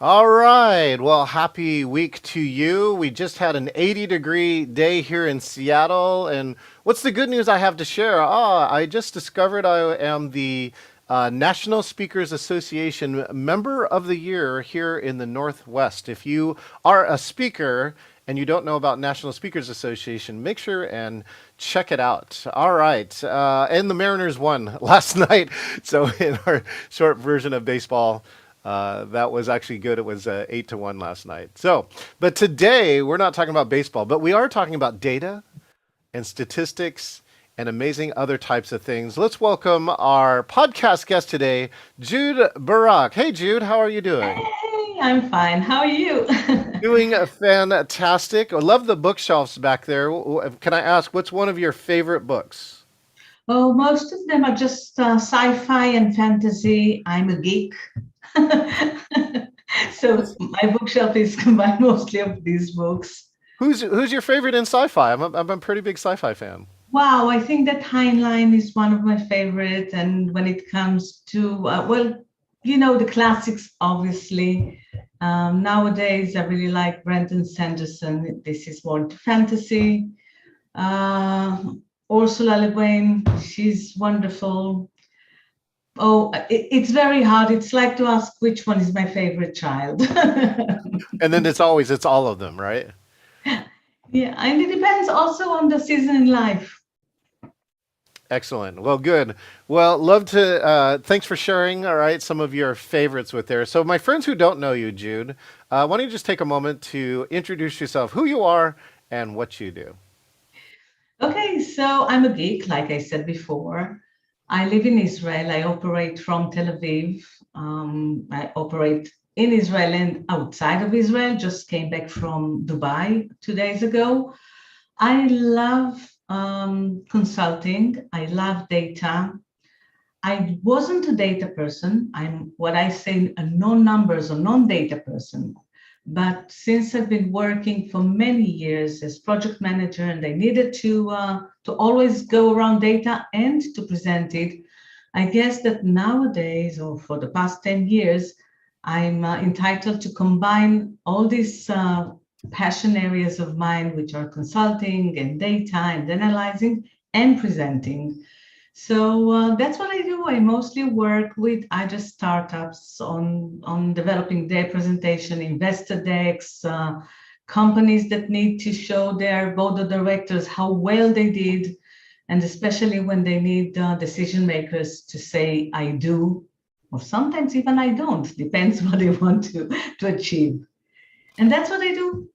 All right. Well, happy week to you. We just had an 80-degree day here in Seattle. And what's the good news I have to share? I just discovered I am the National Speakers Association Member of the Year here in the Northwest. If you are a speaker and you don't know about National Speakers Association, make sure and check it out. All right. And the Mariners won last night. So, in our short version of baseball, that was actually good. It was 8-1 last night. So, but today we're not talking about baseball, but we are talking about data and statistics and amazing other types of things. Let's welcome our podcast guest today, Jude Barak. Hey, Jude, how are you doing? Hey, I'm fine. How are you? Doing fantastic. I love the bookshelves back there. Can I ask, what's one of your favorite books? Oh, most of them are just sci-fi and fantasy. I'm a geek. So my bookshelf is combined mostly of these books. Who's your favorite in sci-fi? I'm a pretty big sci-fi fan. Wow, I think that Heinlein is one of my favorites. And when it comes to, the classics, obviously. Nowadays, I really like Brendan Sanderson. This is more fantasy. Uh, Ursula Le Guin, she's wonderful. Oh, it's very hard. It's like to ask which one is my favorite child. And then it's all of them, right? Yeah, and it depends also on the season in life. Excellent. Well, good. Well, love to. Thanks for sharing. All right, some of your favorites with there. So, my friends who don't know you, Jude, why don't you just take a moment to introduce yourself, who you are, and what you do? Okay, so I'm a geek, like I said before. I live in Israel. I operate from Tel Aviv. I operate in Israel and outside of Israel. Just came back from Dubai 2 days ago. I love consulting. I love data. I wasn't a data person. I'm what I say a non-numbers or non-data person. But since I've been working for many years as project manager, and I needed to always go around data and to present it, I guess that nowadays, or for the past 10 years, I'm entitled to combine all these passion areas of mine, which are consulting and data and analyzing and presenting. So that's what I do. I mostly work with either startups on developing their presentation, investor decks, companies that need to show their board of directors how well they did, and especially when they need decision makers to say, I do, or sometimes even I don't, depends what they want to achieve. And that's what I do.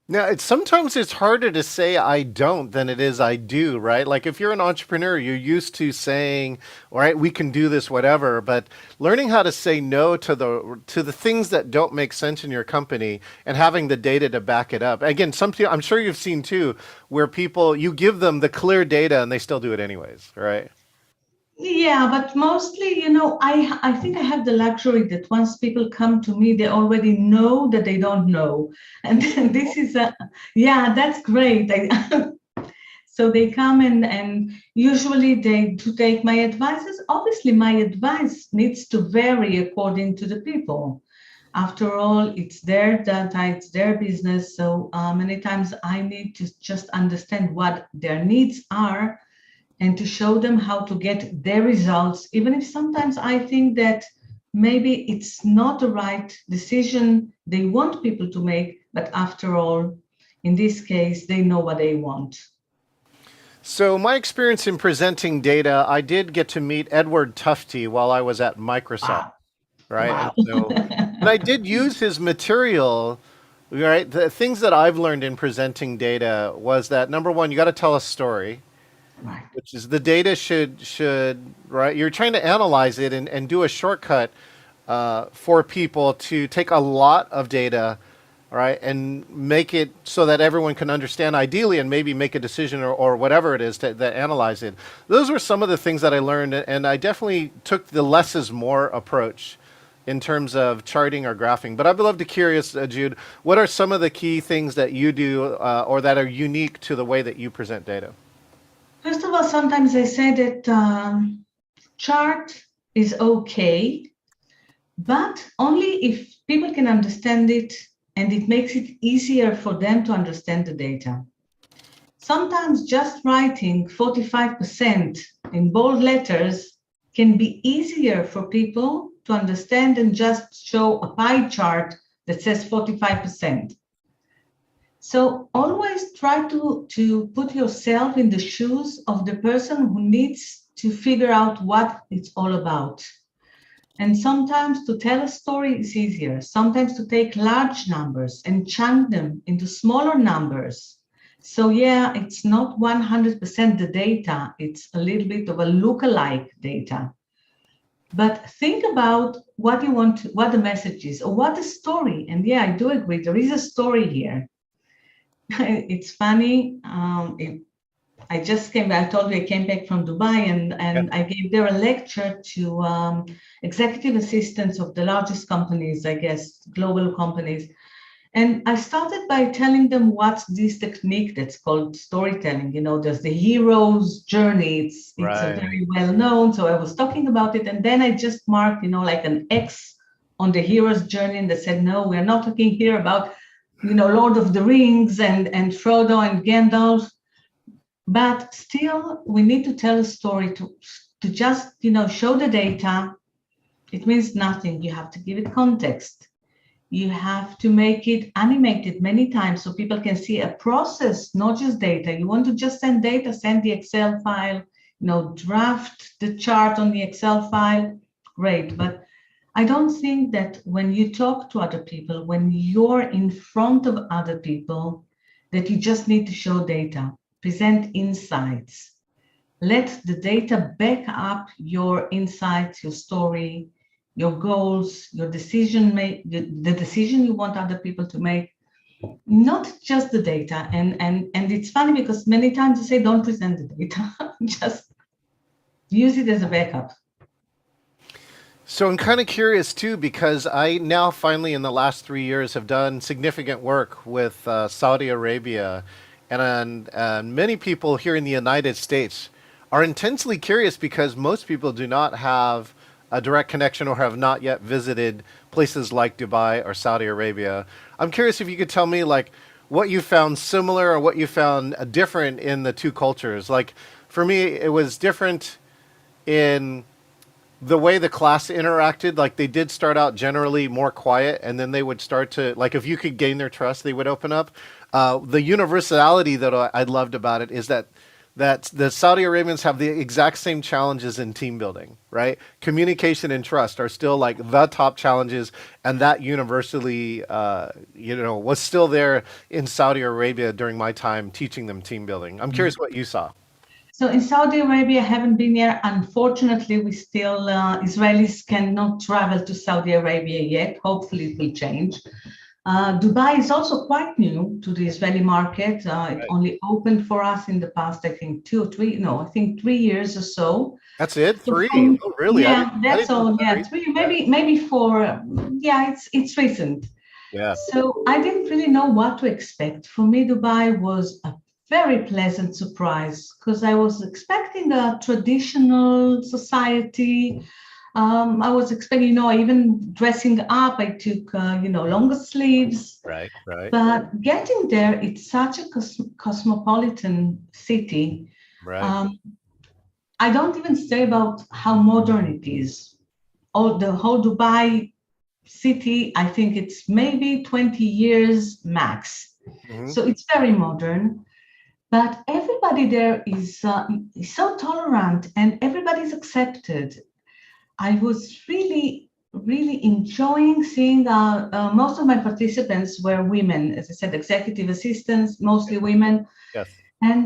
Now, sometimes it's harder to say I don't than it is I do, right? Like if you're an entrepreneur, you're used to saying, "All right, we can do this, whatever." But learning how to say no to the things that don't make sense in your company and having the data to back it up. Again, some people, I'm sure you've seen too, where people you give them the clear data and they still do it anyways, right? Yeah, but mostly, I think I have the luxury that once people come to me, they already know that they don't know, and then this is a yeah, that's great. So they come and usually they do take my advices. Obviously, my advice needs to vary according to the people. After all, it's their data, it's their business. So many times I need to just understand what their needs are and to show them how to get their results, even if sometimes I think that maybe it's not the right decision they want people to make, but after all, in this case, they know what they want. So my experience in presenting data, I did get to meet Edward Tufte while I was at Microsoft, Wow. right? Wow. And I did use his material, right? The things that I've learned in presenting data was that number one, you got to tell a story, Right. which is the data should right. You're trying to analyze it and do a shortcut for people to take a lot of data, right, and make it so that everyone can understand ideally and maybe make a decision or whatever it is to analyze it. Those were some of the things that I learned, and I definitely took the less is more approach in terms of charting or graphing. But I'd love to curious, Jude, what are some of the key things that you do or that are unique to the way that you present data? First of all, sometimes I say that chart is okay, but only if people can understand it and it makes it easier for them to understand the data. Sometimes just writing 45% in bold letters can be easier for people to understand than just show a pie chart that says 45%. So always try to put yourself in the shoes of the person who needs to figure out what it's all about. And sometimes to tell a story is easier. Sometimes to take large numbers and chunk them into smaller numbers. So yeah, it's not 100% the data. It's a little bit of a lookalike data. But think about what you want, what the message is, or what the story. And yeah, I do agree. There is a story here. It's funny. I just came back, I told you I came back from Dubai and I gave there a lecture to executive assistants of the largest companies, I guess, global companies. And I started by telling them what's this technique that's called storytelling. You know, there's the hero's journey. It's a Right. very well known. So I was talking about it. And then I just marked, you know, like an X on the hero's journey and they said, no, we're not talking here about, you know, Lord of the Rings and Frodo and Gandalf. But still, we need to tell a story to just, you know, show the data. It means nothing. You have to give it context. You have to make it animated many times so people can see a process, not just data. You want to just send data, send the Excel file, you know, draft the chart on the Excel file. Great. But I don't think that when you talk to other people, when you're in front of other people, that you just need to show data. Present insights. Let the data back up your insights, your story, your goals, your decision the decision you want other people to make, not just the data. And it's funny because many times you say, don't present the data, just use it as a backup. So I'm kind of curious too, because I now finally in the last 3 years have done significant work with Saudi Arabia, and many people here in the United States are intensely curious because most people do not have a direct connection or have not yet visited places like Dubai or Saudi Arabia. I'm curious if you could tell me like what you found similar or what you found different in the two cultures. Like for me, it was different in the way the class interacted. Like they did start out generally more quiet, and then they would start to like if you could gain their trust, they would open up. The universality that I loved about it is that the Saudi Arabians have the exact same challenges in team building, right? Communication and trust are still like the top challenges, and that universally, was still there in Saudi Arabia during my time teaching them team building. I'm curious what you saw. So in Saudi Arabia, I haven't been there. Unfortunately, we still, Israelis cannot travel to Saudi Arabia yet. Hopefully it will change. Dubai is also quite new to the Israeli market. It Right. only opened for us in the past, I think, 2 or 3, no, I think 3 years or so. That's it. So 3. from, Oh, really? yeah, I that's didn't know it all. was that Yeah, recent. three, Yeah. maybe 4. Yeah, it's recent. Yeah. So I didn't really know what to expect. For me, Dubai was a very pleasant surprise because I was expecting a traditional society. I was expecting, even dressing up, I took, longer sleeves. Right. Right. But getting there, it's such a cosmopolitan city. Right. Um, I don't even say about how modern it is. All the whole Dubai city, I think it's maybe 20 years max. Hmm. So it's very modern, but everybody there is so tolerant and everybody's accepted. I was really, really enjoying seeing most of my participants were women, as I said, executive assistants, mostly women. Yes. And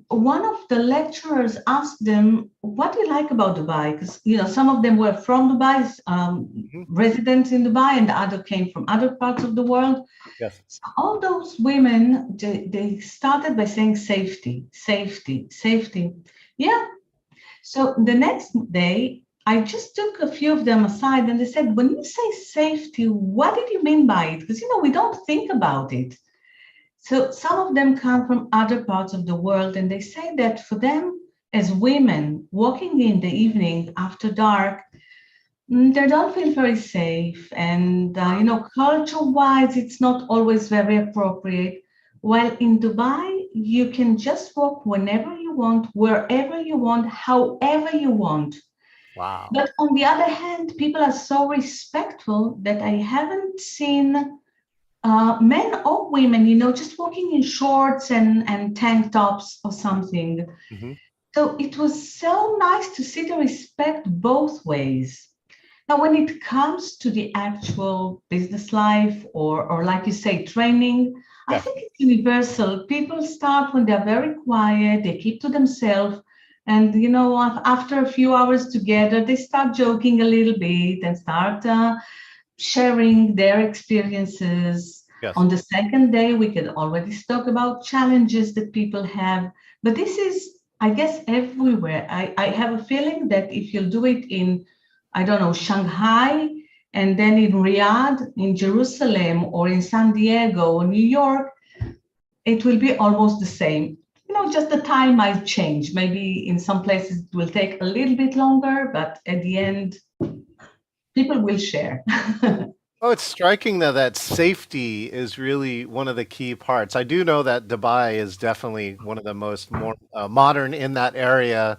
one of the lecturers asked them, "What do you like about Dubai?" Because some of them were from Dubai, Hmm. residents in Dubai, and the other came from other parts of the world. Yes. So all those women, they started by saying safety, safety, safety. Yeah. So the next day, I just took a few of them aside, and they said, "When you say safety, what did you mean by it? Because we don't think about it." So some of them come from other parts of the world, and they say that for them, as women walking in the evening after dark, They don't feel very safe, and culture-wise, it's not always very appropriate. While in Dubai, you can just walk whenever you want, wherever you want, however you want. Wow. But on the other hand, people are so respectful that I haven't seen men or women, just walking in shorts and tank tops or something. Hmm. So it was so nice to see the respect both ways. Now, when it comes to the actual business life or like you say, training, I Yeah. think it's universal. People start when they're very quiet, they keep to themselves. And after a few hours together, they start joking a little bit and start sharing their experiences. Yes. On the second day, we can already talk about challenges that people have. But this is, I guess, everywhere. I have a feeling that if you do it in, I don't know, Shanghai, and then in Riyadh, in Jerusalem, or in San Diego, or New York, it will be almost the same. Just the time might change. Maybe in some places it will take a little bit longer, but at the end, people will share. Oh, it's striking that safety is really one of the key parts. I do know that Dubai is definitely one of the most more modern in that area.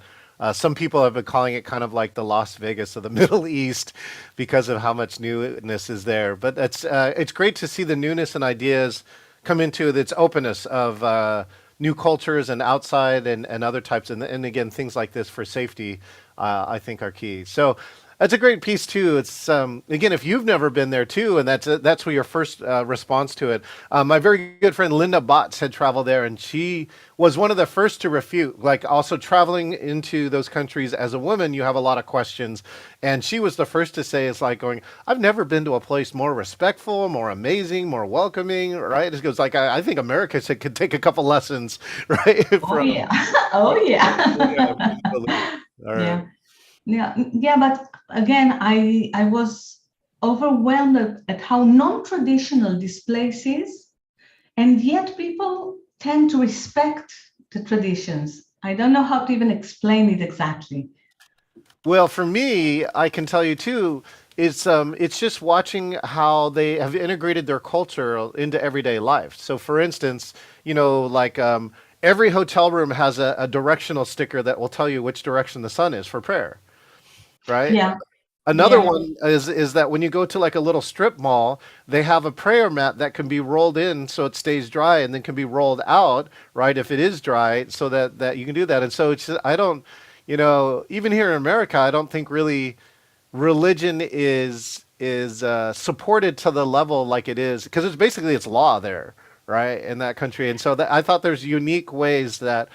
Some people have been calling it kind of like the Las Vegas of the Middle East because of how much newness is there. But it's great to see the newness and ideas come into its openness of new cultures and outside and other types. And again, things like this for safety, I think are key. So that's a great piece too. It's again, if you've never been there too, and that's your first response to it. My very good friend Linda Botts had traveled there, and she was one of the first to refute. Like also traveling into those countries as a woman, you have a lot of questions, and she was the first to say, "It's like going, I've never been to a place more respectful, more amazing, more welcoming." Right? It goes like, I think America could take a couple lessons, right? Oh From yeah. Oh yeah, yeah. absolutely. All right. Yeah. Yeah, but again, I was overwhelmed at how non-traditional this place is, and yet people tend to respect the traditions. I don't know how to even explain it exactly. Well, for me, I can tell you too, it's just watching how they have integrated their culture into everyday life. So for instance, like every hotel room has a directional sticker that will tell you which direction the sun is for prayer, right? Yeah, Another yeah. one is that when you go to like a little strip mall, they have a prayer mat that can be rolled in so it stays dry and then can be rolled out, right, if it is dry, so that you can do that. And so I don't, even here in America, I don't think really religion is supported to the level like it is because it's law there, right, in that country. And so I thought there's unique ways that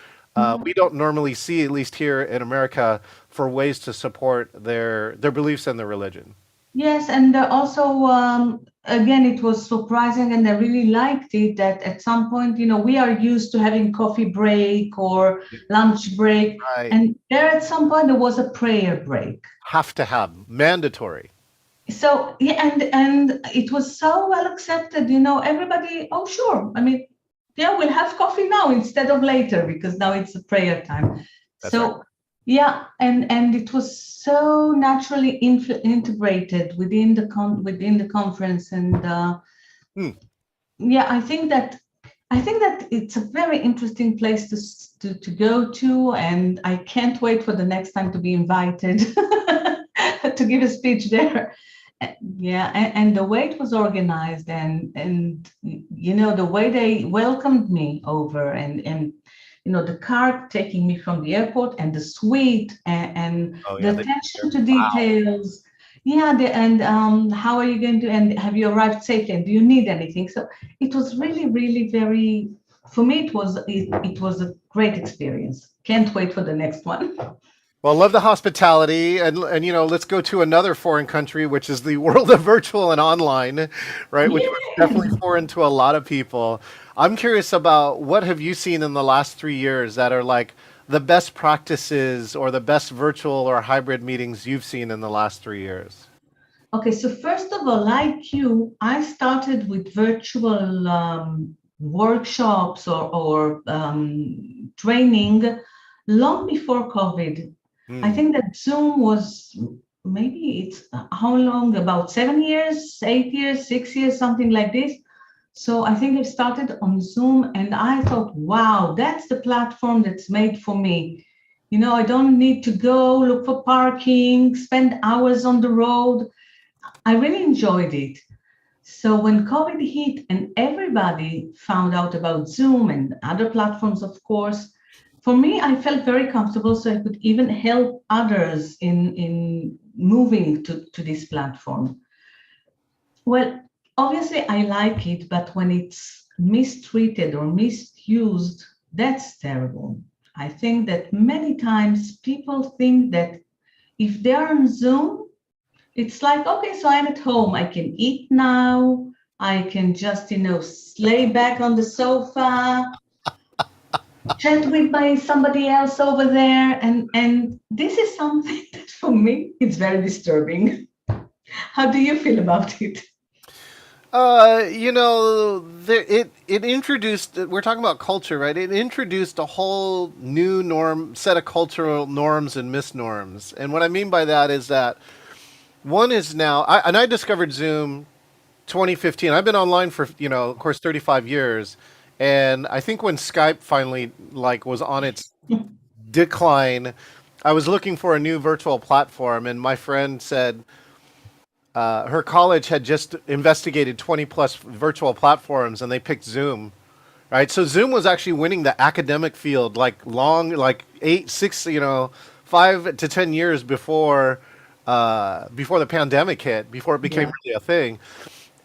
we don't normally see, at least here in America, for ways to support their beliefs and their religion. Yes, and also, again, it was surprising, and I really liked it that at some point, we are used to having coffee break or lunch break, Right. and there at some point there was a prayer break. Have to have mandatory. So yeah, and it was so well accepted, everybody, oh sure, I mean, yeah, we'll have coffee now instead of later because now it's a prayer time. That's right. So yeah, and it was so naturally integrated within the conference, and Hmm. yeah, I think that it's a very interesting place to go to, and I can't wait for the next time to be invited to give a speech there. Yeah, and the way it was organized, and the way they welcomed me over, and the car taking me from the airport, and the suite, and Oh the yeah. attention to Wow. details. Yeah, and how are you going to, and have you arrived safely, and do you need anything? So it was really, really very, for me, it was a great experience. Can't wait for the next one. Well, love the hospitality, and let's go to another foreign country, which is the world of virtual and online, right? Which was Yeah. definitely foreign to a lot of people. I'm curious about what have you seen in the last 3 years that are like the best practices or the best virtual or hybrid meetings you've seen in the last 3 years. Okay, so first of all, like you, I started with virtual workshops or training long before COVID. I Hmm. think that Zoom was maybe it's how long? About 7 years, 8 years, 6 years, something like this. So I think I started on Zoom and I thought, wow, that's the platform that's made for me. I don't need to go look for parking, spend hours on the road. I really enjoyed it. So when COVID hit and everybody found out about Zoom and other platforms, of course, for me, I felt very comfortable so I could even help others in moving to this platform. Well, obviously, I like it, but when it's mistreated or misused, that's terrible. I think that many times people think that if they're on Zoom, it's like, okay, so I'm at home. I can eat now. I can just, lay back on the sofa, chat with my somebody else over there. And this is something that for me, it's very disturbing. How do you feel about it? It introduced. We're talking about culture, right? It introduced a whole new set of cultural norms and misnorms. And what I mean by that is that one is now, I discovered Zoom 2015. I've been online for, of course, 35 years. And I think when Skype finally was on its decline, I was looking for a new virtual platform, and my friend said her college had just investigated 20 plus virtual platforms, and they picked Zoom. Right, so Zoom was actually winning the academic field like 5 to 10 years before the pandemic hit, before it became Yeah. really a thing.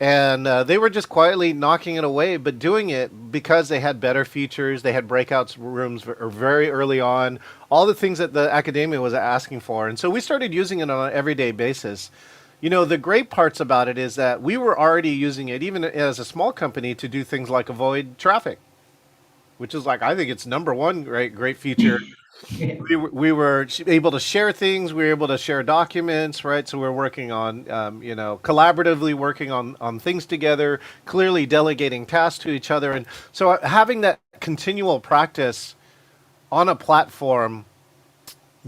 And they were just quietly knocking it away, but doing it because they had better features. They had breakouts rooms very early on, all the things that the academia was asking for. And so we started using it on an everyday basis. The great parts about it is that we were already using it, even as a small company, to do things like avoid traffic, which is I think it's number one great feature. Yeah. We were able to share things. We were able to share documents, right? So we're working on, collaboratively working on things together, clearly delegating tasks to each other. And so having that continual practice on a platform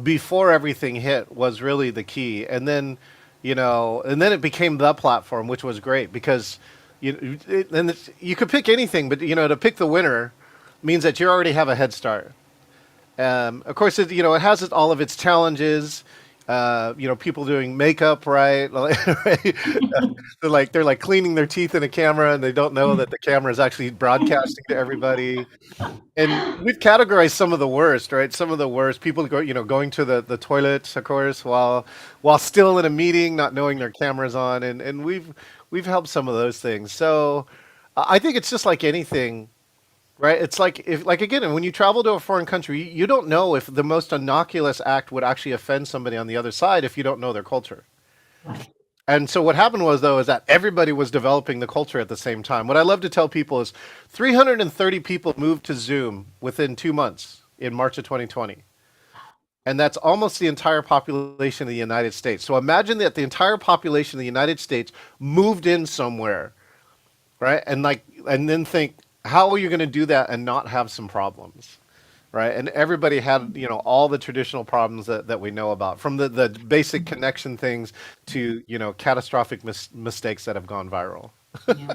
before everything hit was really the key. And then it became the platform, which was great because you could pick anything, but, to pick the winner means that you already have a head start. Of course, it has all of its challenges. People doing makeup, right? They're like cleaning their teeth in a camera, and they don't know that the camera is actually broadcasting to everybody. And we've categorized some of the worst, right? Some of the worst people going to the toilet, of course, while still in a meeting, not knowing their camera's on, and we've helped some of those things. So I think it's just like anything. Right? It's like if like again, when you travel to a foreign country, you don't know if the most innocuous act would actually offend somebody on the other side if you don't know their culture. Right. And so what happened was though is that everybody was developing the culture at the same time. What I love to tell people is 330 people moved to Zoom within 2 months in March of 2020. And that's almost the entire population of the United States. So imagine that the entire population of the United States moved in somewhere, right? And then think, how are you going to do that and not have some problems, right? And everybody had, all the traditional problems that we know about, from the basic connection things to, catastrophic mistakes that have gone viral. Yeah.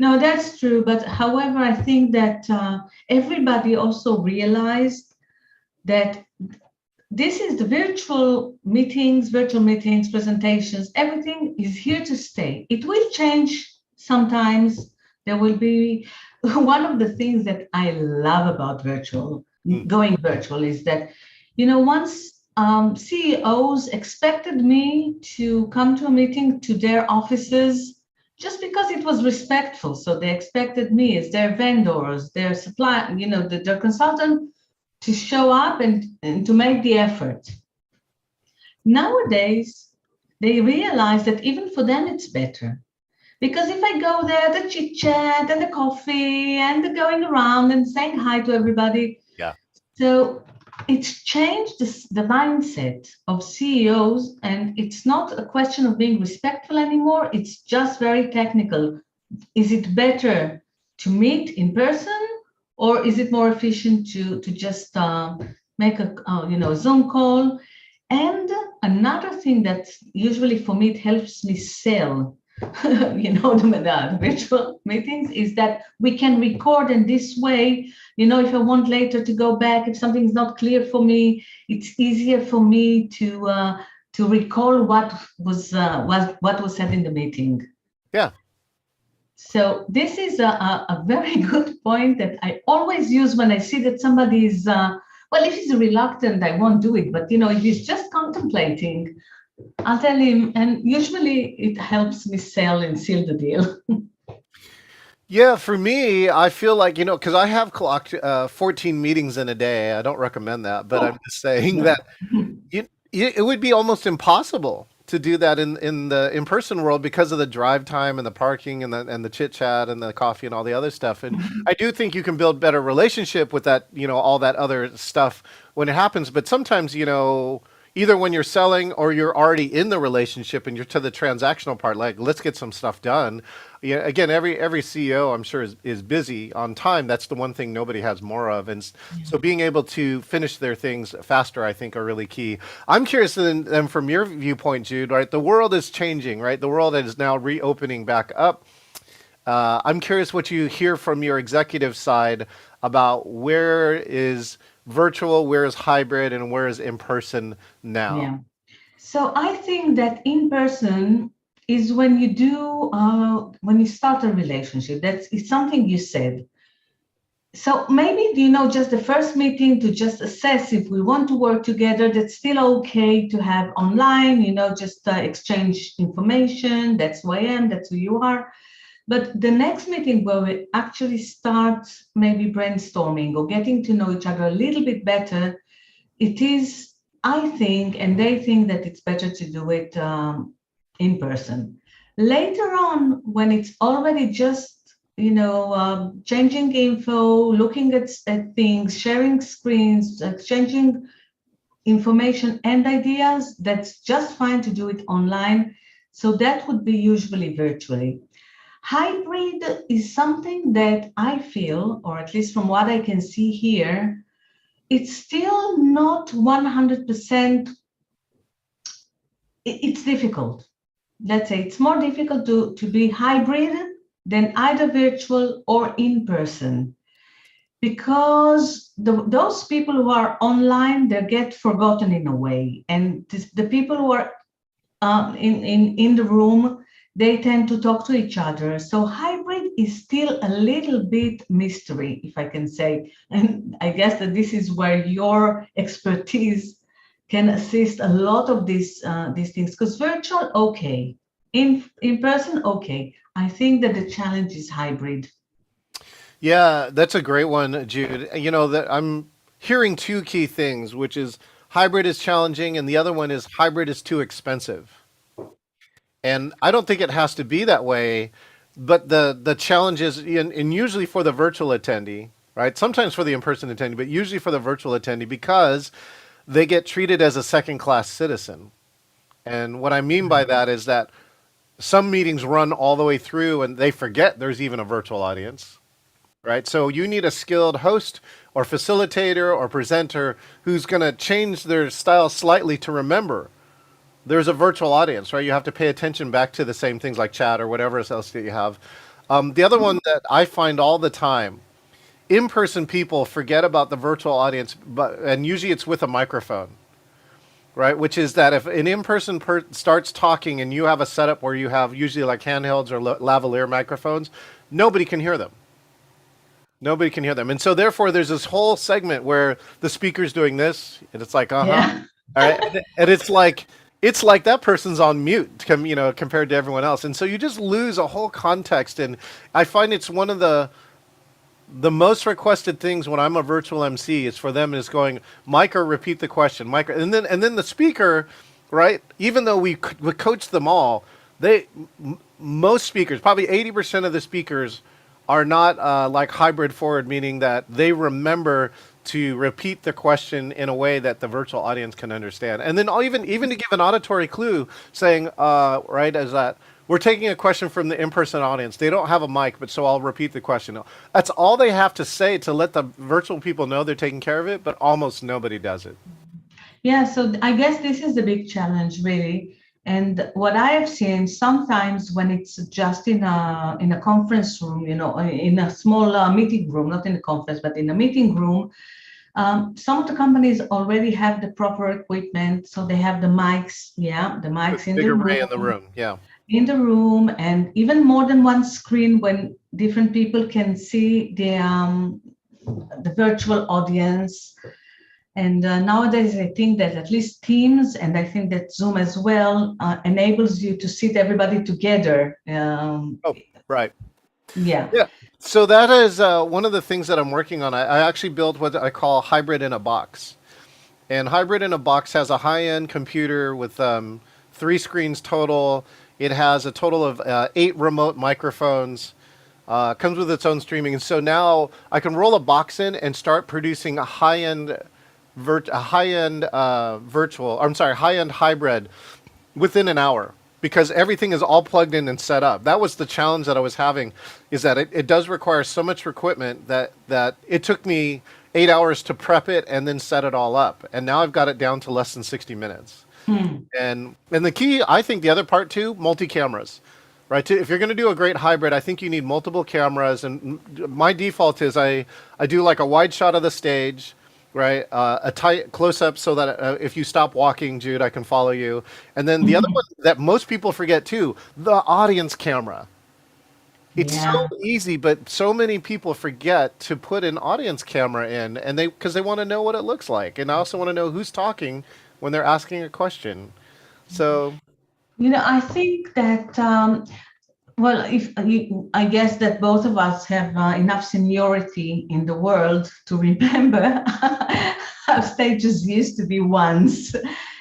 No, that's true. But however, I think that everybody also realized that this is the virtual meetings, presentations, everything is here to stay. It will change sometimes. There will be one of the things that I love about Mm. going virtual is that, once CEOs expected me to come to a meeting to their offices just because it was respectful. So they expected me as their vendors, their supply, their consultant to show up and to make the effort. Nowadays, they realize that even for them, it's better. Because if I go there, the chit chat and the coffee and the going around and saying hi to everybody. Yeah. So it's changed the mindset of CEOs, and it's not a question of being respectful anymore. It's just very technical. Is it better to meet in person, or is it more efficient to just make a Zoom call? And another thing that usually for me, it helps me sell, the virtual meetings is that we can record in this way. If I want later to go back, if something's not clear for me, it's easier for me to recall what was said in the meeting. Yeah. So this is a very good point that I always use when I see that somebody is, well, if he's reluctant, I won't do it. But, if he's just contemplating, I'll tell him. And usually it helps me sell and seal the deal. Yeah, for me, I feel like, because I have clocked 14 meetings in a day. I don't recommend that, but I'm just saying No. that it would be almost impossible to do that in the in-person world because of the drive time and the parking and the chit chat and the coffee and all the other stuff. And I do think you can build better relationship with that, all that other stuff when it happens. But sometimes, either when you're selling or you're already in the relationship and you're to the transactional part, like let's get some stuff done. Yeah, again, every CEO I'm sure is busy on time. That's the one thing nobody has more of, and so being able to finish their things faster, I think, are really key. I'm curious then from your viewpoint, Jude. Right, the world is changing. Right, the world is now reopening back up. I'm curious what you hear from your executive side about where is virtual, where is hybrid, and where is in person now. Yeah. So I think that in person is when when you start a relationship. It's something you said. So maybe, just the first meeting to just assess if we want to work together, that's still okay to have online, just exchange information. That's who I am, that's who you are. But the next meeting where we actually start maybe brainstorming or getting to know each other a little bit better, it is, I think, and they think that it's better to do it in person. Later on, when it's already just, changing info, looking at things, sharing screens, exchanging information and ideas, that's just fine to do it online. So that would be usually virtually. Hybrid is something that I feel, or at least from what I can see here, it's still not 100%. It's difficult. Let's say it's more difficult to be hybrid than either virtual or in person, because those people who are online, they get forgotten in a way. And the people who are in the room, they tend to talk to each other. So hybrid is still a little bit mystery, if I can say. And I guess that this is where your expertise can assist a lot of these things. Because virtual, okay. In person, okay. I think that the challenge is hybrid. Yeah, that's a great one, Jude. That I'm hearing two key things, which is hybrid is challenging, and the other one is hybrid is too expensive. And I don't think it has to be that way, but the challenge is, and usually for the virtual attendee, right? Sometimes for the in-person attendee, but usually for the virtual attendee because they get treated as a second-class citizen. And what I mean by that is that some meetings run all the way through and they forget there's even a virtual audience, right? So you need a skilled host or facilitator or presenter who's going to change their style slightly to remember there's a virtual audience, right? You have to pay attention back to the same things like chat or whatever else that you have. The other one that I find all the time, in-person people forget about the virtual audience, and usually it's with a microphone, right? Which is that if an in-person starts talking and you have a setup where you have usually like handhelds or lavalier microphones, nobody can hear them. Nobody can hear them. And so therefore there's this whole segment where the speaker's doing this and it's like, Yeah. all right. And it's like that person's on mute, compared to everyone else. And so you just lose a whole context. And I find it's one of the most requested things when I'm a virtual MC is for them is going, Micah, repeat the question, Micah. And then the speaker, right? Even though we coach them all, most speakers, probably 80% of the speakers are not like hybrid forward, meaning that they remember to repeat the question in a way that the virtual audience can understand. And then I'll even to give an auditory clue saying, right, is that we're taking a question from the in-person audience. They don't have a mic, but so I'll repeat the question. That's all they have to say to let the virtual people know they're taking care of it, but almost nobody does it. Yeah, so I guess this is the big challenge, really. And what I have seen sometimes when it's just in a conference room, in a small meeting room, not in a conference, but in a meeting room, some of the companies already have the proper equipment, so they have the mics, yeah, the mics Big array in the room. Yeah. and even more than one screen when different people can see the virtual audience. And nowadays, I think that at least Teams, and I think that Zoom as well, enables you to sit everybody together. Oh, right. Yeah. Yeah. So that is one of the things that I'm working on. I actually built what I call hybrid in a box. And hybrid in a box has a high-end computer with three screens total. It has a total of 8 remote microphones. Comes with its own streaming, and so now I can roll a box in and start producing a high-end, virtual. I'm sorry, high-end hybrid within an hour because everything is all plugged in and set up. That was the challenge that I was having, is that it does require so much equipment that it took me 8 hours to prep it and then set it all up. And now I've got it down to less than 60 minutes. Hmm. And the key, I think, the other part too, multi cameras, right? If you're going to do a great hybrid, I think you need multiple cameras. And my default is I do like a wide shot of the stage, right? A tight close up so that if you stop walking, Jude, I can follow you. And then the other one that most people forget too, the audience camera. It's so Yeah. easy, but so many people forget to put an audience camera in, and because they want to know what it looks like, and I also want to know who's talking when they're asking a question. So, I think that, well, I guess that both of us have enough seniority in the world to remember how stages used to be once,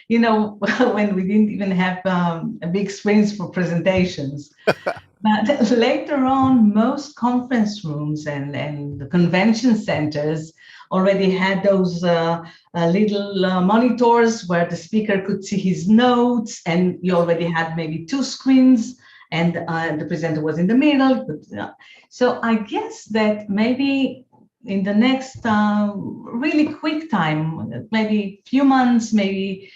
when we didn't even have big screens for presentations. But later on, most conference rooms and the convention centers already had those little monitors where the speaker could see his notes, and you already had maybe two screens, and the presenter was in the middle. So I guess that maybe in the next really quick time, maybe few months, maybe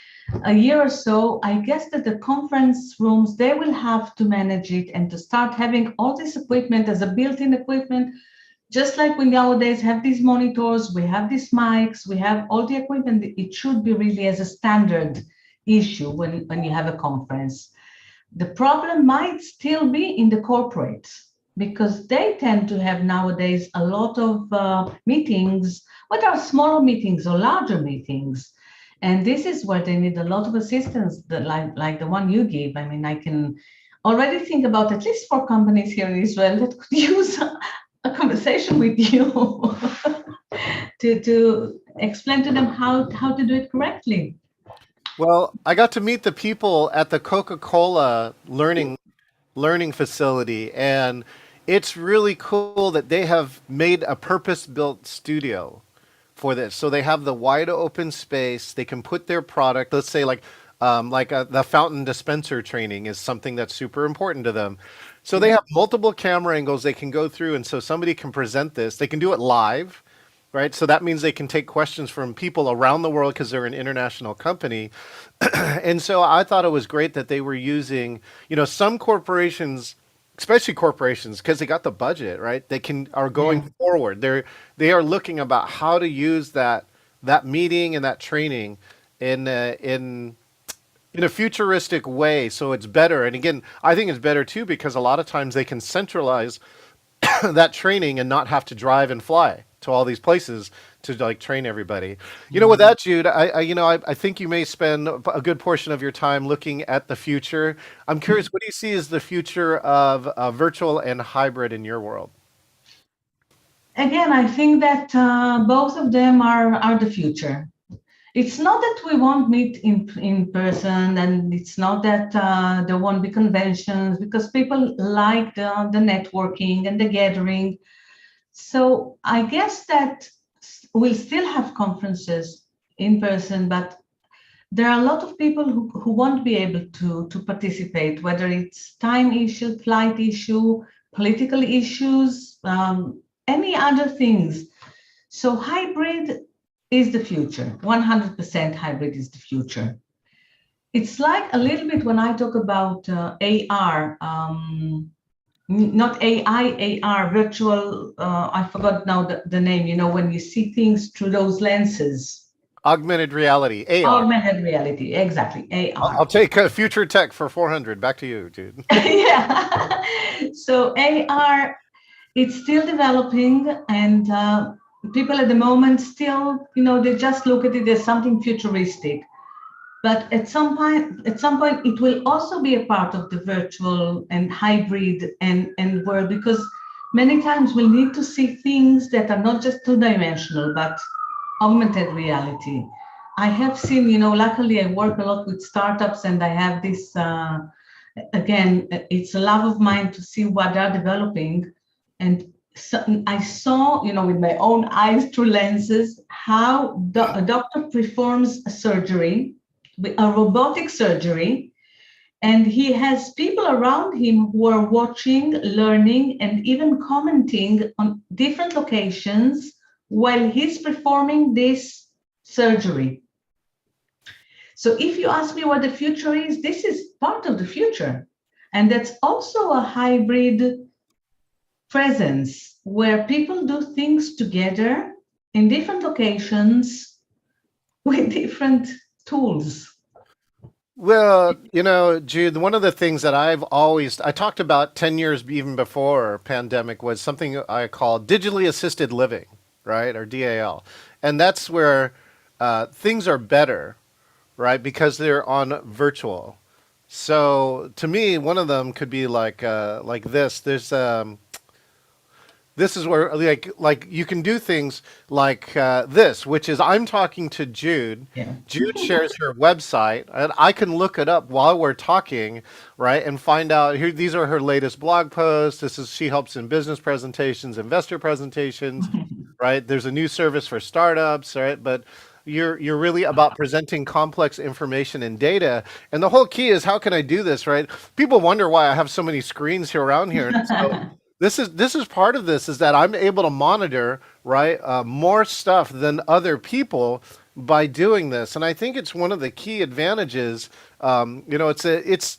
a year or so, I guess that the conference rooms, they will have to manage it and to start having all this equipment as a built-in equipment, just like we nowadays have these monitors, we have these mics, we have all the equipment. It should be really as a standard issue when you have a conference. The problem might still be in the corporates because they tend to have nowadays a lot of meetings, whether are smaller meetings or larger meetings. And this is where they need a lot of assistance, like the one you give. I mean, I can already think about at least 4 companies here in Israel that could use a conversation with you to explain to them how to do it correctly. well, I got to meet the people at the Coca-Cola learning facility, and it's really cool that they have made a purpose-built studio for this. So they have the wide open space. They can put their product. Let's say the fountain dispenser training is something that's super important to them. So they have multiple camera angles they can go through, and so somebody can present this. They can do it live, right? So that means they can take questions from people around the world because they're an international company. And so I thought it was great that they were using, some corporations, especially corporations, because they got the budget, right? Are Yeah. going forward. They are looking about how to use that meeting and that training in a futuristic way, so it's better. And again, I think it's better too because a lot of times they can centralize that training and not have to drive and fly to all these places to like train everybody. With that, Jude, I think you may spend a good portion of your time looking at the future. I'm curious, what do you see as the future of virtual and hybrid in your world? Again, I think that both of them are the future. It's not that we won't meet in person, and it's not that there won't be conventions because people like the networking and the gathering. So I guess that we'll still have conferences in person, but there are a lot of people who won't be able to participate, whether it's time issue, flight issue, political issues, any other things. So hybrid is the future. 100% hybrid is the future. It's like a little bit when I talk about AR, not AI, AR, virtual, I forgot now the name, when you see things through those lenses. Augmented reality, AR. Augmented reality, exactly, I'll AR. take future tech for 400. Back to you, Jude. Yeah. So AR, it's still developing, and people at the moment still, they just look at it as something futuristic. But at some point, it will also be a part of the virtual and hybrid and world, because many times we'll need to see things that are not just two-dimensional, but augmented reality. I have seen, luckily I work a lot with startups, and I have this, again, it's a love of mine to see what they're developing. And so I saw, with my own eyes through lenses, how a doctor performs a surgery, a robotic surgery, and he has people around him who are watching, learning, and even commenting on different locations while he's performing this surgery. So if you ask me what the future is, this is part of the future. And that's also a hybrid presence where people do things together in different locations with different tools. Well, Jude, one of the things that I talked about 10 years even before pandemic was something I call digitally assisted living, right? Or DAL. And that's where things are better, right? Because they're on virtual. So to me, one of them could be like this. This is where like you can do things like this, which is I'm talking to Jude. Yeah. Jude shares her website, and I can look it up while we're talking, right, and find out here. These are her latest blog posts. She helps in business presentations, investor presentations, right? There's a new service for startups, right? But you're really about presenting complex information and data, and the whole key is how can I do this, right? People wonder why I have so many screens here around here. So this is part of this is that I'm able to monitor right more stuff than other people by doing this, and I think it's one of the key advantages. It's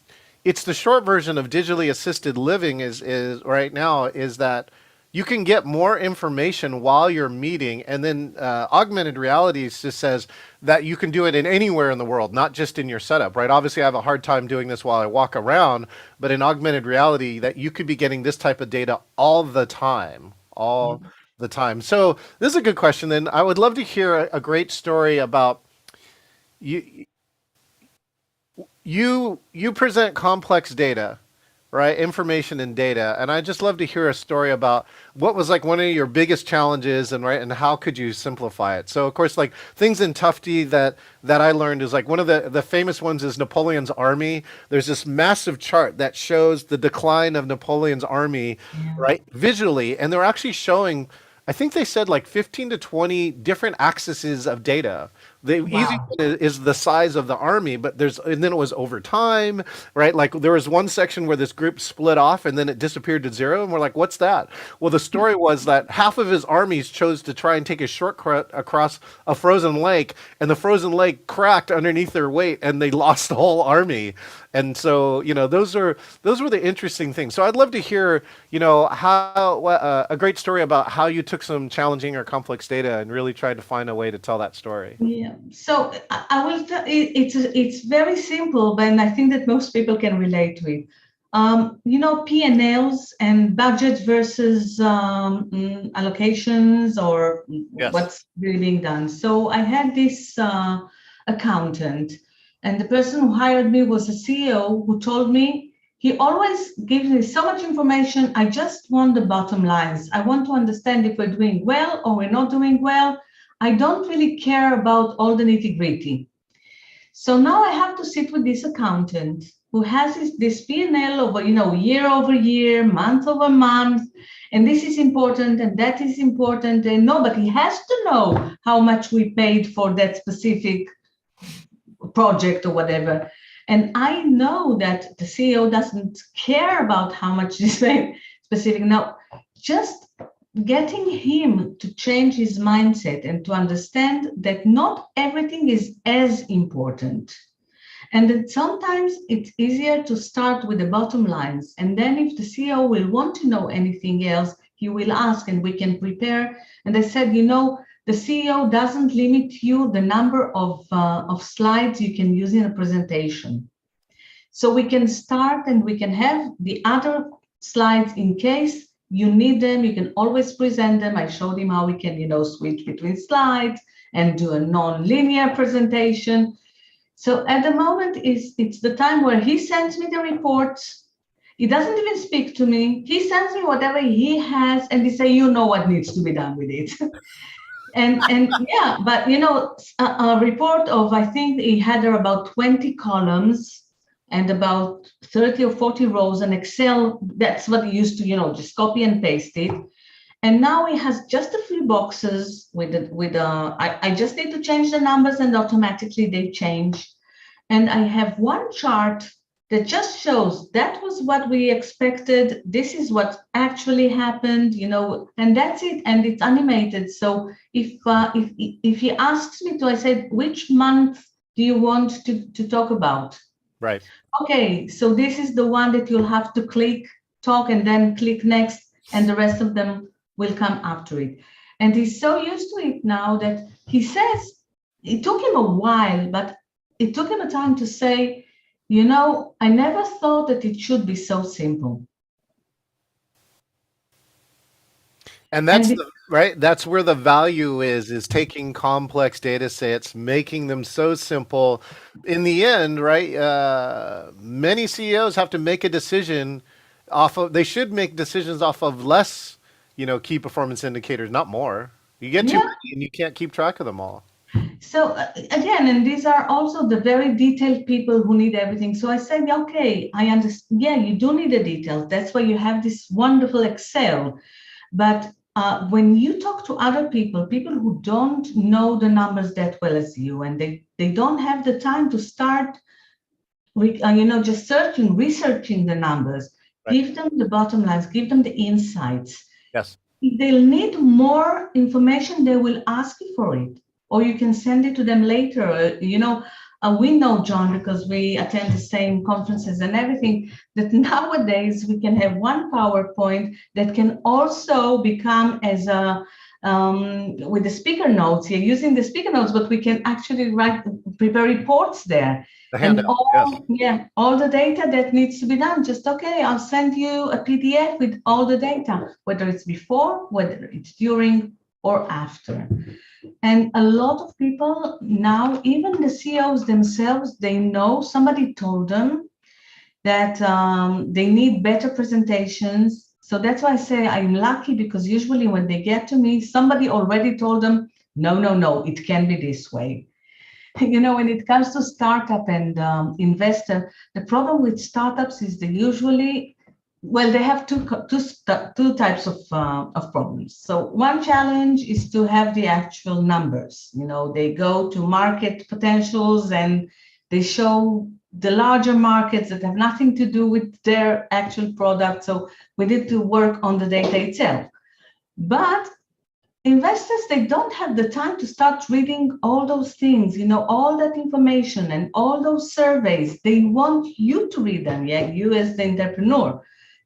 the short version of digitally assisted living is right now is that you can get more information while you're meeting, and then augmented reality just says that you can do it in anywhere in the world, not just in your setup, right? Obviously, I have a hard time doing this while I walk around, but in augmented reality, that you could be getting this type of data all the time. So this is a good question. Then I would love to hear a great story about you. You present complex data, right? Information and data. And I just love to hear a story about what was like one of your biggest challenges and how could you simplify it? So of course, like things in Tufty that I learned is like one of the famous ones is Napoleon's army. There's this massive chart that shows the decline of Napoleon's army, Yeah. right? Visually. And they're actually showing, I think they said like 15 to 20 different axes of data. The easy Wow. one is the size of the army, but and then it was over time, right? Like there was one section where this group split off and then it disappeared to zero, and we're like, what's that? Well, the story was that half of his armies chose to try and take a shortcut across a frozen lake, and the frozen lake cracked underneath their weight, and they lost the whole army. And so, those were the interesting things. So I'd love to hear, how a great story about how you took some challenging or complex data and really tried to find a way to tell that story. Yeah. So I will tell it's very simple, but I think that most people can relate to it. P&Ls and budget versus allocations or Yes. what's really being done. So I had this accountant, and the person who hired me was a CEO who told me he always gives me so much information. I just want the bottom lines. I want to understand if we're doing well or we're not doing well. I don't really care about all the nitty-gritty. So now I have to sit with this accountant who has this P&L over, year over year, month over month, and this is important and that is important. And no, but he has to know how much we paid for that specific project or whatever. And I know that the CEO doesn't care about how much is paid specific. Now, just getting him to change his mindset and to understand that not everything is as important. And that sometimes it's easier to start with the bottom lines. And then if the CEO will want to know anything else, he will ask and we can prepare. And I said, the CEO doesn't limit you the number of slides you can use in a presentation. So we can start and we can have the other slides in case you need them. You can always present them. I showed him how we can, switch between slides and do a non-linear presentation. So at the moment, it's the time where he sends me the reports. He doesn't even speak to me. He sends me whatever he has, and he say, what needs to be done with it. and yeah, but a report of, I think he had there about 20 columns and about 30 or 40 rows in Excel. That's what he used to, just copy and paste it. And now he has just a few boxes I just need to change the numbers and automatically they change. And I have one chart that just shows that was what we expected. This is what actually happened, and that's it. And it's animated. So if he asks me to, I said, which month do you want to talk about? Right. Okay, so this is the one that you'll have to click, talk, and then click next, and the rest of them will come after it. And he's so used to it now that he says, it took him a while, but it took him a time to say, I never thought that it should be so simple. And that's right. That's where the value is taking complex data sets, making them so simple. In the end, right? Many CEOs have to make a decision they should make decisions off of less, key performance indicators, not more. You get too many and you can't keep track of them all. So again, and these are also the very detailed people who need everything. So I said, okay, I understand. Yeah, you do need the details. That's why you have this wonderful Excel. But when you talk to other people who don't know the numbers that well as you, and they don't have the time to start, just researching the numbers, right. Give them the bottom lines, give them the insights. Yes. If they'll need more information, they will ask you for it. Or you can send it to them later. We know, John, because we attend the same conferences and everything, that nowadays we can have one PowerPoint that can also become as a, with the speaker notes, you're using the speaker notes, but we can actually prepare reports there. And all the data that needs to be done, just, okay, I'll send you a PDF with all the data, whether it's before, whether it's during or after. And a lot of people now, even the CEOs themselves, they know, somebody told them that they need better presentations. So that's why I say I'm lucky, because usually when they get to me, somebody already told them, no, it can be this way. When it comes to startup and investor, the problem with startups is they usually, they have two types of problems. So one challenge is to have the actual numbers. They go to market potentials and they show the larger markets that have nothing to do with their actual product. So we need to work on the data itself. But investors, they don't have the time to start reading all those things, all that information and all those surveys. They want you to read them, you as the entrepreneur.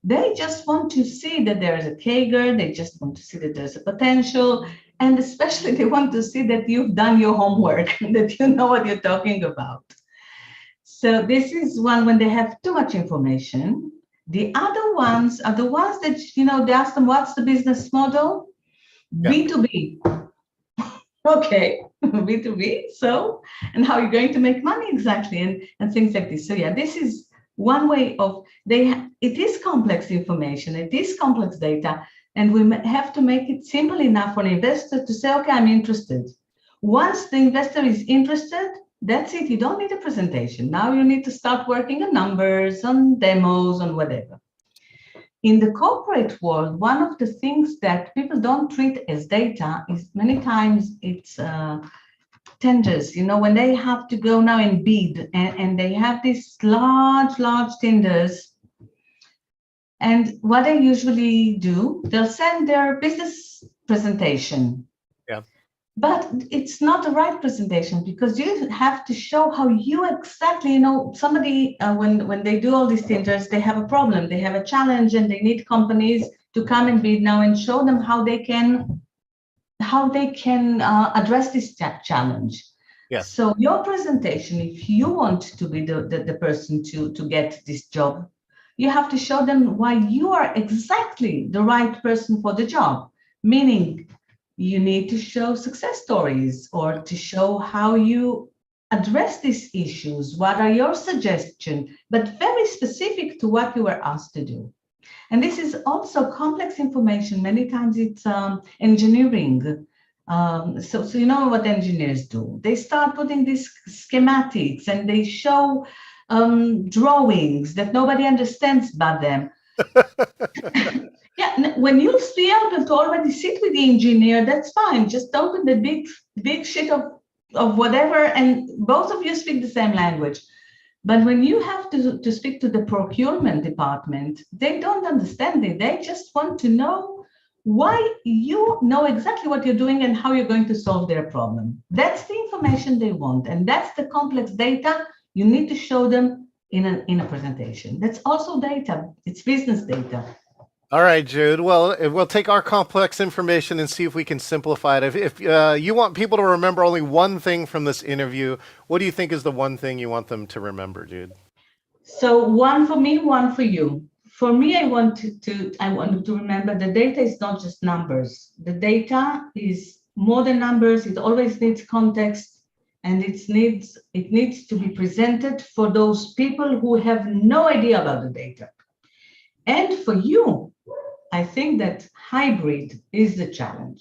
They just want to see that there is a CAGR. They just want to see that there's a potential. And especially they want to see that you've done your homework, that you know what you're talking about. So this is one when they have too much information. The other ones are the ones that, they ask them, what's the business model? Yeah. B2B. Okay, B2B. So, and how are you going to make money exactly? And things like this. So this is one way of, it is complex information, it is complex data, and we have to make it simple enough for an investor to say, okay, I'm interested. Once the investor is interested, that's it. You don't need a presentation. Now you need to start working on numbers, on demos, on whatever. In the corporate world, one of the things that people don't treat as data is many times it's tenders, when they have to go now and bid, and they have these large tenders, And what they usually do, they'll send their business presentation. Yeah. But it's not the right presentation because you have to show how you exactly, somebody, when they do all these things, they have a problem, they have a challenge, and they need companies to come and bid now and show them how they can address this challenge. Yeah. So your presentation, if you want to be the person to get this job, you have to show them why you are exactly the right person for the job. Meaning, you need to show success stories or to show how you address these issues. What are your suggestions? But very specific to what you were asked to do. And this is also complex information. Many times it's engineering. So you know what engineers do. They start putting these schematics and they show drawings that nobody understands but them. Yeah, when you be able to already sit with the engineer, that's fine. Just open the big sheet of whatever, and both of you speak the same language. But when you have to speak to the procurement department, they don't understand it. They just want to know why you know exactly what you're doing and how you're going to solve their problem. That's the information they want. And that's the complex data you need to show them in a presentation. That's also data. It's business data. All right, Jude. Well, we'll take our complex information and see if we can simplify it. If you want people to remember only one thing from this interview, what do you think is the one thing you want them to remember, Jude? So one for me, one for you. For me, I want to remember the data is not just numbers. The data is more than numbers. It always needs context, and it needs to be presented for those people who have no idea about the data. And for you, I think that hybrid is the challenge.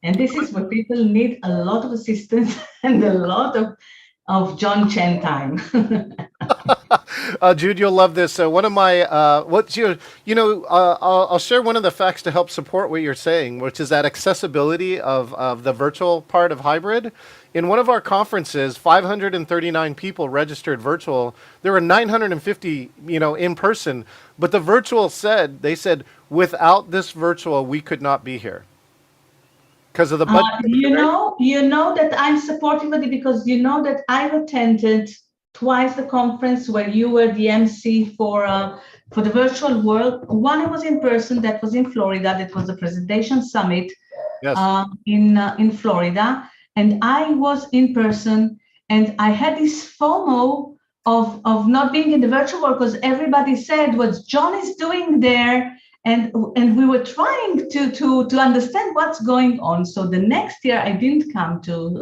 And this is where people need a lot of assistance and a lot of John Chen time. Jude, you'll love this. One of my, I'll share one of the facts to help support what you're saying, which is that accessibility of the virtual part of hybrid. In one of our conferences, 539 people registered virtual. There were 950, in person. But the virtual they said, without this virtual, we could not be here because of the budget. You know that I'm supportive of it because you know that I've attended twice the conference where you were the MC for the virtual world. One I was in person, that was in Florida. That was the presentation summit. Yes. In Florida. And I was in person, and I had this FOMO of not being in the virtual world because everybody said what John is doing there, and we were trying to understand what's going on. So the next year I didn't come to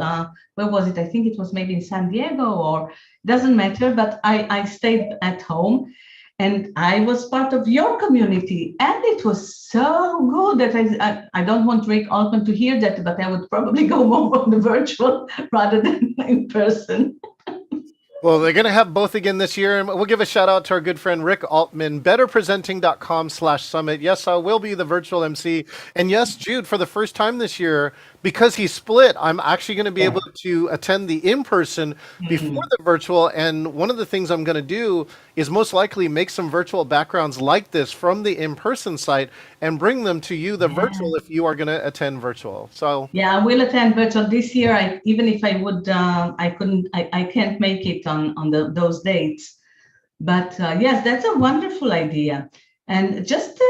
where was it? I think it was maybe in San Diego, or doesn't matter. But I stayed at home. And I was part of your community, and it was so good that I don't want Rick Altman to hear that, but I would probably go more on the virtual rather than in person. Well, they're going to have both again this year. And we'll give a shout out to our good friend Rick Altman, betterpresenting.com/summit. Yes, I will be the virtual MC. And yes, Jude, for the first time this year, because he split, I'm actually going to be able to attend the in-person before the virtual. And one of the things I'm going to do is most likely make some virtual backgrounds like this from the in-person site and bring them to you, the virtual, if you are going to attend virtual. So yeah, I will attend virtual this year. Even if I would, I can't make it on those dates. But yes, that's a wonderful idea. And just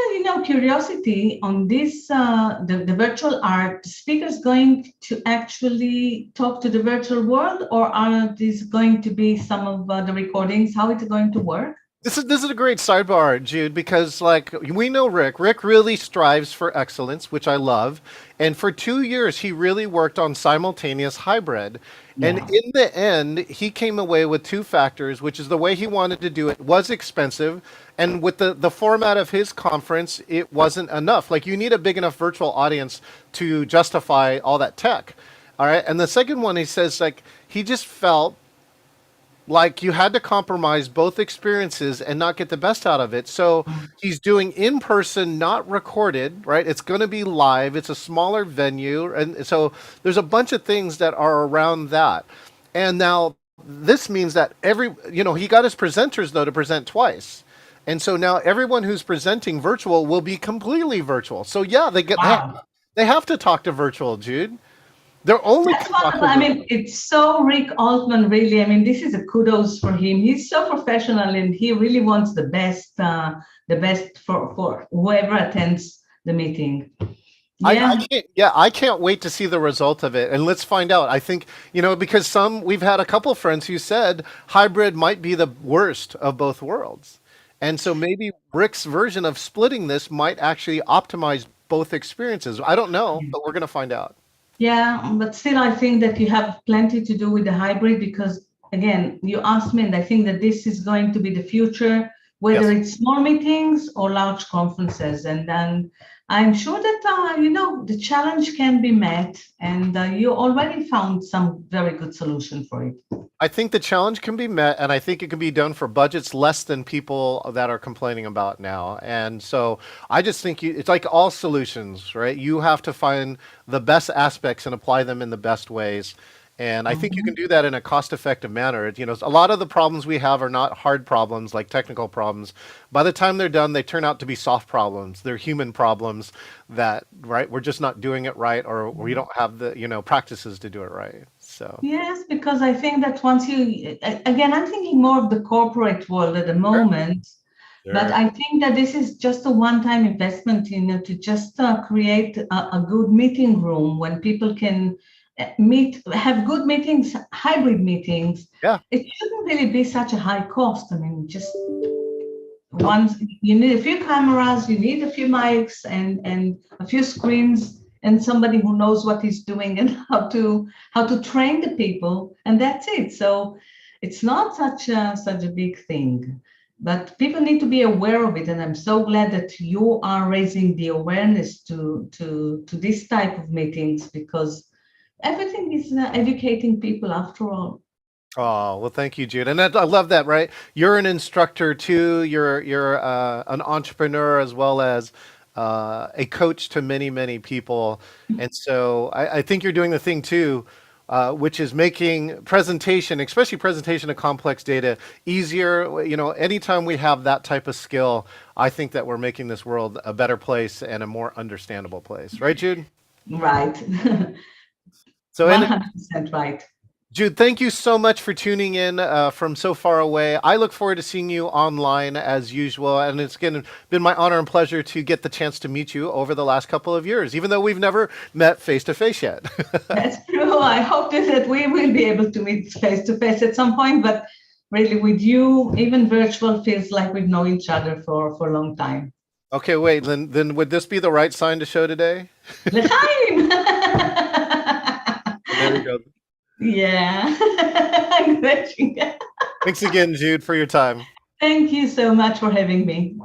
curiosity on this, the virtual art, the speakers going to actually talk to the virtual world, or are these going to be some of the recordings? How is it going to work? This is a great sidebar, Jude, because we know Rick. Rick really strives for excellence, which I love. And for 2 years, he really worked on simultaneous hybrid. Yeah. And in the end, he came away with two factors, which is the way he wanted to do it was expensive. And with the format of his conference, it wasn't enough. Like, you need a big enough virtual audience to justify all that tech. All right. And the second one, he says, he just felt like you had to compromise both experiences and not get the best out of it. So he's doing in person, not recorded, right? It's going to be live. It's a smaller venue. And so there's a bunch of things that are around that. And now this means that he got his presenters, though, to present twice. And so now everyone who's presenting virtual will be completely virtual. So yeah, Wow. they have to talk to virtual, Jude. They're only That's can talk wonderful. to I mean, virtual. it's so Rick Altman, really. I mean, this is a kudos for him. He's so professional and he really wants the best for whoever attends the meeting. I Yeah. can't, yeah, I can't wait to see the result of it. And let's find out. I think, because we've had a couple friends who said hybrid might be the worst of both worlds. And so maybe Rick's version of splitting this might actually optimize both experiences. I don't know, but we're going to find out. Yeah, but still, I think that you have plenty to do with the hybrid because, again, you asked me, and I think that this is going to be the future, whether Yes. it's small meetings or large conferences. And then I'm sure that, the challenge can be met, and you already found some very good solution for it. I think the challenge can be met, and I think it can be done for budgets less than people that are complaining about now. And so I just think it's like all solutions, right? You have to find the best aspects and apply them in the best ways. And I think you can Mhm. do that in a cost-effective manner. A lot of the problems we have are not hard problems like technical problems. By the time they're done, they turn out to be soft problems. They're human problems that, right, we're just not doing it right, or we don't have the, practices to do it right. So. Yes, because I think that once again, I'm thinking more of the corporate world at the Sure. moment. But Sure. I think that this is just a one-time investment, to just create a good meeting room when people can have good meetings, hybrid meetings. Yeah. It shouldn't really be such a high cost. I mean, just once you need a few cameras, you need a few mics and a few screens and somebody who knows what he's doing and how to train the people, and that's it. So it's not such a big thing, but people need to be aware of it, and I'm so glad that you are raising the awareness to this type of meetings because everything is educating people after all. Oh, well, thank you, Jude. And I love that, right? You're an instructor too. You're an entrepreneur as well as a coach to many, many people. And so I think you're doing the thing too, which is making presentation, especially presentation of complex data, easier. Anytime we have that type of skill, I think that we're making this world a better place and a more understandable place. Right, Jude? Right. So, and 100% right. Jude, thank you so much for tuning in from so far away. I look forward to seeing you online as usual, and it's been my honor and pleasure to get the chance to meet you over the last couple of years, even though we've never met face to face yet. That's true. I hope that we will be able to meet face to face at some point, but really with you, even virtual feels like we've known each other for a long time. Okay, wait, then would this be the right sign to show today? L'chaim! There we go. Yeah, I'm glitching. Thanks again, Jude, for your time. Thank you so much for having me.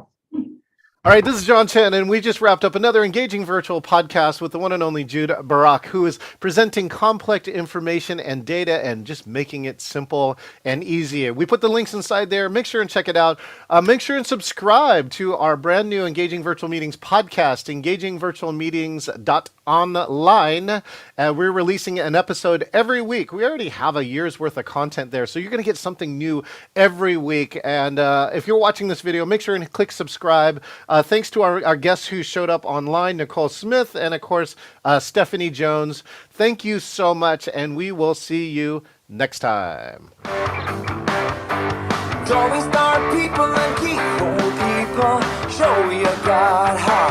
All right, this is John Chen, and we just wrapped up another engaging virtual podcast with the one and only Jude Barak, who is presenting complex information and data and just making it simple and easy. We put the links inside there. Make sure and check it out. Make sure and subscribe to our brand new Engaging Virtual Meetings podcast, engagingvirtualmeetings.online. We're releasing an episode every week. We already have a year's worth of content there, so you're going to get something new every week. And if you're watching this video, make sure and click subscribe. Thanks to our guests who showed up online, Nicole Smith, and of course, Stephanie Jones. Thank you so much, and we will see you next time. Drawing star people and keep old people. Show you God how.